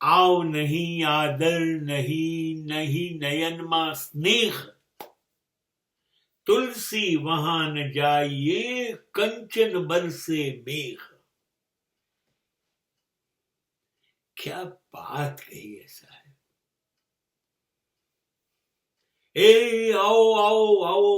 આવ નહીં આદર નહીં, નહીં નયનમાં સ્નેહ, तुलसी वहां न जाइए कंचन बरसे मेघ। क्या बात कही है साहब। ए आओ आओ आओ,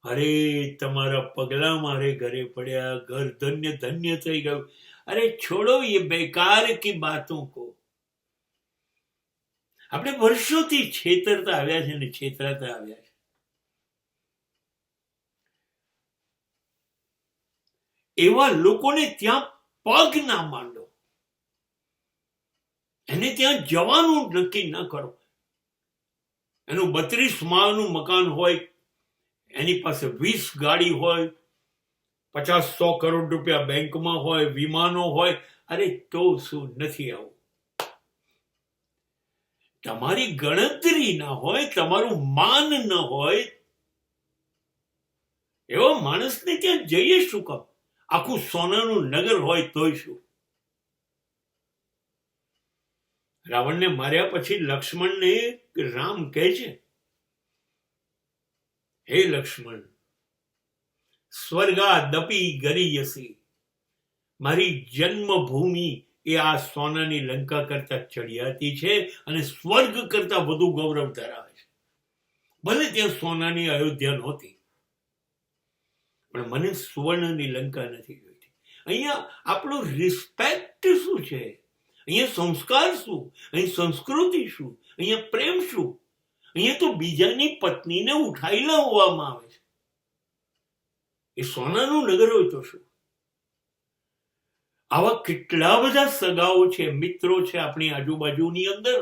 अरे તમારા પગલા મારે ઘરે પડ્યા, ઘર ધન્ય ધન્ય થઈ ગયું। अरे छोड़ो ये बेकार की बातों को। આપણે વર્ષોથી છેતરતા આવ્યા છે ને છેતરાતા આવ્યા છે। એવા લોકોને ત્યાં પગ ના માંડો, એને ત્યાં જવાનું નક્કી ના કરો। એનું 32 માળનું મકાન હોય, એની પાસે 20 ગાડી હોય, 50-100 કરોડ રૂપિયા બેંકમાં હોય, વિમાનો હોય, અરે તો શું નથી આવું? તમારી ગણતરી ના હોય, તમારું માન ન હોય, એવો માણસને ત્યાં જઈએ શું કામ? આખું સોનાનું નગર હોય તોય શું? રાવણને માર્યા પછી લક્ષ્મણને રામ કહે છે, હે લક્ષ્મણ, સ્વર્ગાદપી ગરીયસી, મારી જન્મભૂમિ એ આ સોનાની લંકા કરતા ચડિયાતી છે અને સ્વર્ગ કરતા વધુ ગૌરવ ધરાવે છે। ભલે ત્યાં સોનાની અયોધ્યા નહોતી, પણ મને સુવર્ણની લંકા નથી જોઈતી। અહીંયા આપણું રિસ્પેક્ટ શું છે? અહીંયા સંસ્કાર શું? અહીં સંસ્કૃતિ શું? અહીંયા પ્રેમ શું? અહીંયા તો બીજાની પત્નીને ઉઠાઈ લાવવામાં આવે છે। એ સોનાનું નગર હોય તો શું? આવા કેટલા બધા સગાઓ છે, મિત્રો છે આપણી આજુબાજુની અંદર।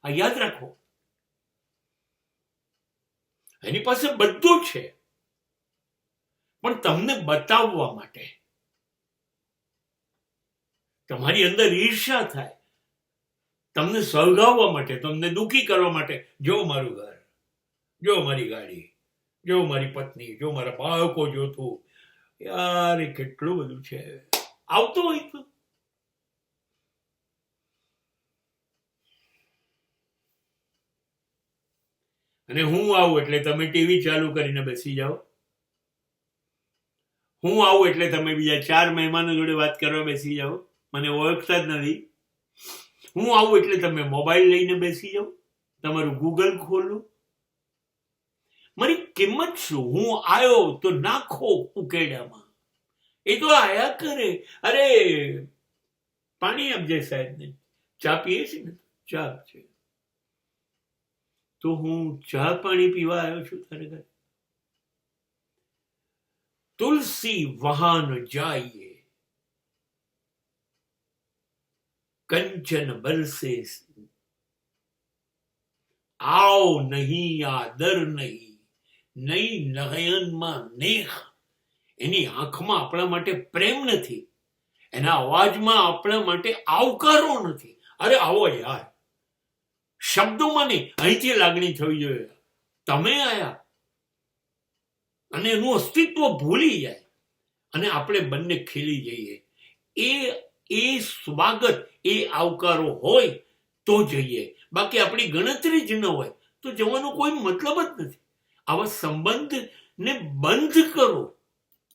આ યાદ રાખો, એની પાસે બધું છે, પણ તમને બતાવવા માટે, તમારી અંદર ઈર્ષા થાય, તમને સળગાવવા માટે, તમને દુઃખી કરવા માટે, જો મારું ઘર, જો મારી ગાડી, જો મારી પત્ની, જો મારા બાળકો જોતું। યાર એ કેટલું બધું છે આવતો હોય તો। અને હું આવું એટલે તમે ટીવી ચાલુ કરીને બેસી જાઓ, હું આવું એટલે તમે બીજા 4 મહેમાનો જોડે વાત કરવા બેસી જાઓ, મને ઓળખતા જ નથી। હું આવું એટલે તમે મોબાઈલ લઈને બેસી જાઓ, તમારું ગૂગલ ખોલો। મારી કિંમત શું? હું આવ્યો તો નાખો ઉકેડામાં, એ તો આયા કરે। અરે પાણી આપજે સાહેબ ને, ચા પીએ છે ને, ચા છે તો હું ચા પાણી પીવા આવ્યો છું તારે ઘરે? તુલસી વહાં ન જાઈએ કંચન બરસે, આવ નહીં આદર નહીં, નહીં નયનમાં નેહ। એની આંખમાં આપણા માટે પ્રેમ નથી, એના અવાજમાં આપણા માટે આવકારો નથી। અરે આવો યાર, શબ્દોમાં નહીં, અહીંથી લાગણી થવી જોઈએ। તમે આયા અને એનું અસ્તિત્વ ભૂલી જાય અને આપણે બંને ખીલી જઈએ। એ સ્વાગત, એ આવકારો હોય તો જઈએ, બાકી આપણી ગણતરી જ ન હોય તો જવાનો કોઈ મતલબ જ નથી। આવા સંબંધને બંધ કરો।